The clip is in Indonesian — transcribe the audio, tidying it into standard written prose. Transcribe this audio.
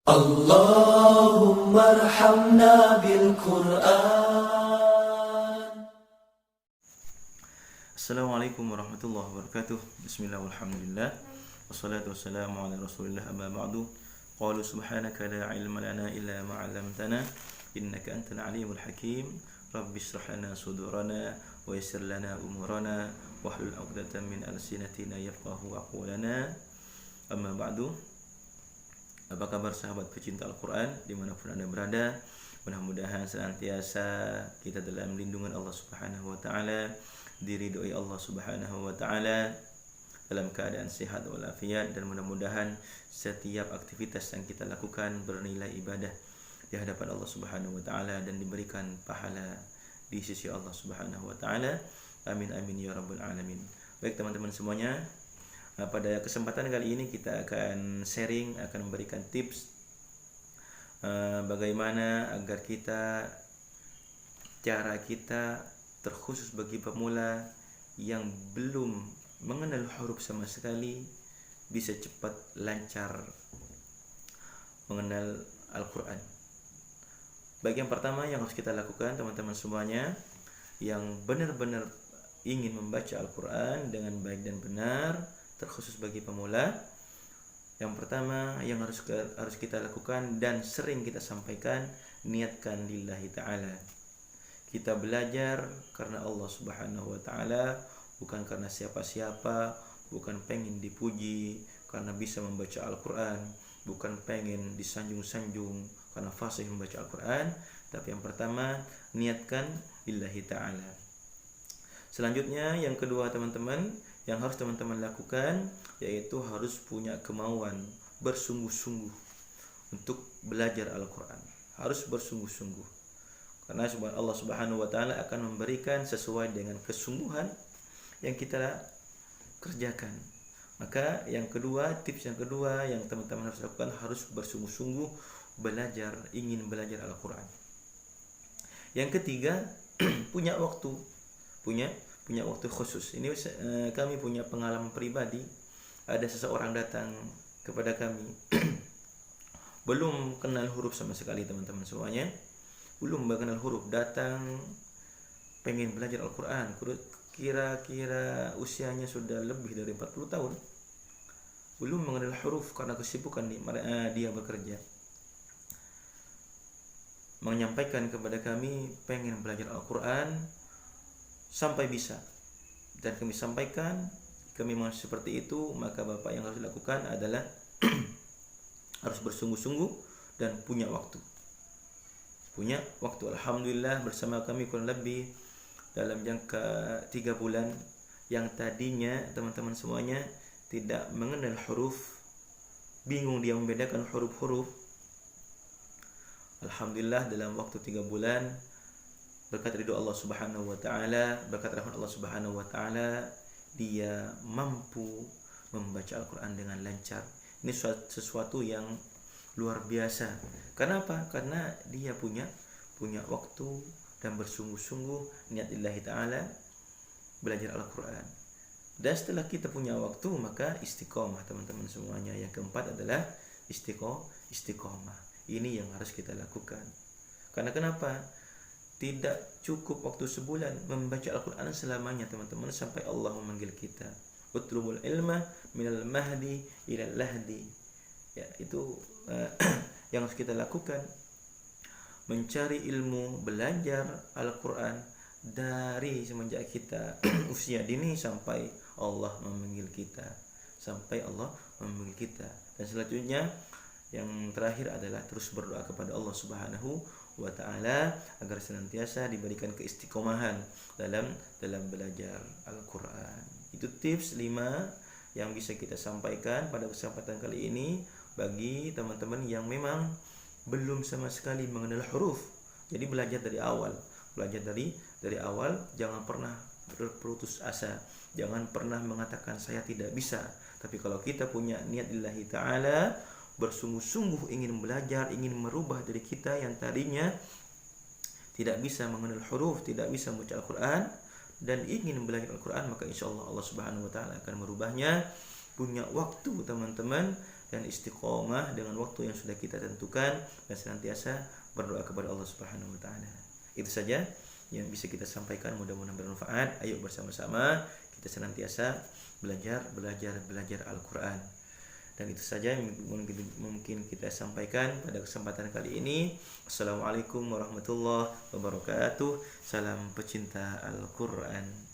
اللهم ارحمنا بالقرآن. Assalamualaikum warahmatullahi wabarakatuh. Bismillah walhamdulillah. Wassalatu wassalamu ala rasulillah amma ba'du. Qalu subhanaka la ilma lana illa ma 'allamtana innaka antal alimul hakim. Rabbi shrah lana sudurana wa yassir lana umurana wahlul 'uqdatam min alsinatina yafqahu aqwalana. Amma ba'du. Apa kabar sahabat pecinta Al-Quran dimanapun Anda berada? Mudah-mudahan senantiasa kita dalam lindungan Allah Subhanahu wa Ta'ala, diridhoi Allah Subhanahu wa Ta'ala, dalam keadaan sehat walafiat, dan mudah-mudahan setiap aktivitas yang kita lakukan bernilai ibadah di hadapan Allah Subhanahu wa Ta'ala dan diberikan pahala di sisi Allah Subhanahu wa Ta'ala. Amin amin ya rabbal alamin. Baik teman-teman semuanya, pada kesempatan kali ini kita akan sharing, akan memberikan tips bagaimana agar cara kita terkhusus bagi pemula yang belum mengenal huruf sama sekali bisa cepat lancar mengenal Al-Quran. Baik, yang pertama yang harus kita lakukan teman-teman semuanya yang benar-benar ingin membaca Al-Quran dengan baik dan benar, terkhusus bagi pemula, yang pertama yang harus kita lakukan dan sering kita sampaikan, niatkan lillahi ta'ala. Kita belajar karena Allah Subhanahu wa Ta'ala, bukan karena siapa-siapa, bukan pengen dipuji karena bisa membaca Al-Quran, bukan pengen disanjung-sanjung karena fasih membaca Al-Quran, tapi yang pertama niatkan lillahi ta'ala. Selanjutnya yang kedua teman-teman, yang harus teman-teman lakukan yaitu harus punya kemauan bersungguh-sungguh untuk belajar Al-Quran. Harus bersungguh-sungguh, karena Allah Subhanahu wa Ta'ala akan memberikan sesuai dengan kesungguhan yang kita kerjakan. Maka yang kedua, tips yang kedua yang teman-teman harus lakukan, harus bersungguh-sungguh belajar, ingin belajar Al-Quran. Yang ketiga, punya waktu khusus. Ini kami punya pengalaman pribadi. Ada seseorang datang kepada kami belum kenal huruf sama sekali teman-teman semuanya, belum mengenal huruf, datang pengen belajar Al-Quran. Kira-kira usianya sudah lebih dari 40 tahun, belum mengenal huruf karena kesibukan dia bekerja. Menyampaikan kepada kami pengen belajar Al-Quran sampai bisa, dan kami sampaikan, kami mau seperti itu, maka Bapak yang harus dilakukan adalah harus bersungguh-sungguh dan punya waktu. Alhamdulillah bersama kami kurang lebih dalam jangka 3 bulan, yang tadinya teman-teman semuanya tidak mengenal huruf, bingung dia membedakan huruf-huruf. Alhamdulillah dalam waktu 3 bulan, berkat ridho Allah Subhanahu wa Ta'ala, berkat rahmat Allah Subhanahu wa Ta'ala, dia mampu membaca Al-Quran dengan lancar. Ini sesuatu yang luar biasa. Kenapa? Karena dia punya waktu dan bersungguh-sungguh niat lillahi ta'ala belajar Al-Quran. Dan setelah kita punya waktu, maka istiqomah teman-teman semuanya. Yang keempat adalah istiqomah. Ini yang harus kita lakukan. Karena kenapa? Tidak cukup waktu sebulan membaca Al-Quran selamanya teman-teman, sampai Allah memanggil kita. Utlubul ilma minal mahdi ilal lahdi. Ya, itu yang harus kita lakukan. Mencari ilmu, belajar Al-Quran dari semenjak kita usia dini sampai Allah memanggil kita. Dan selanjutnya yang terakhir adalah terus berdoa kepada Allah Subhanahu wa Ta'ala agar senantiasa diberikan keistiqomahan dalam belajar Al-Quran. Itu tips 5 yang bisa kita sampaikan pada kesempatan kali ini bagi teman-teman yang memang belum sama sekali mengenal huruf. Jadi belajar dari awal, jangan pernah berputus asa, jangan pernah mengatakan saya tidak bisa. Tapi kalau kita punya niat lillahi ta'ala, bersungguh-sungguh ingin belajar, ingin merubah diri kita yang tadinya tidak bisa mengenal huruf, tidak bisa membaca Al-Quran, dan ingin belajar Al-Quran, maka insya Allah Allah Subhanahu wa Ta'ala akan merubahnya. Punya waktu teman-teman, dan istiqomah dengan waktu yang sudah kita tentukan dan senantiasa berdoa kepada Allah Subhanahu wa taala. Itu saja yang bisa kita sampaikan, mudah-mudahan bermanfaat. Ayo bersama-sama kita senantiasa belajar Al-Qur'an. Dan itu saja yang mungkin kita sampaikan pada kesempatan kali ini. Assalamualaikum warahmatullahi wabarakatuh. Salam pecinta Al-Qur'an.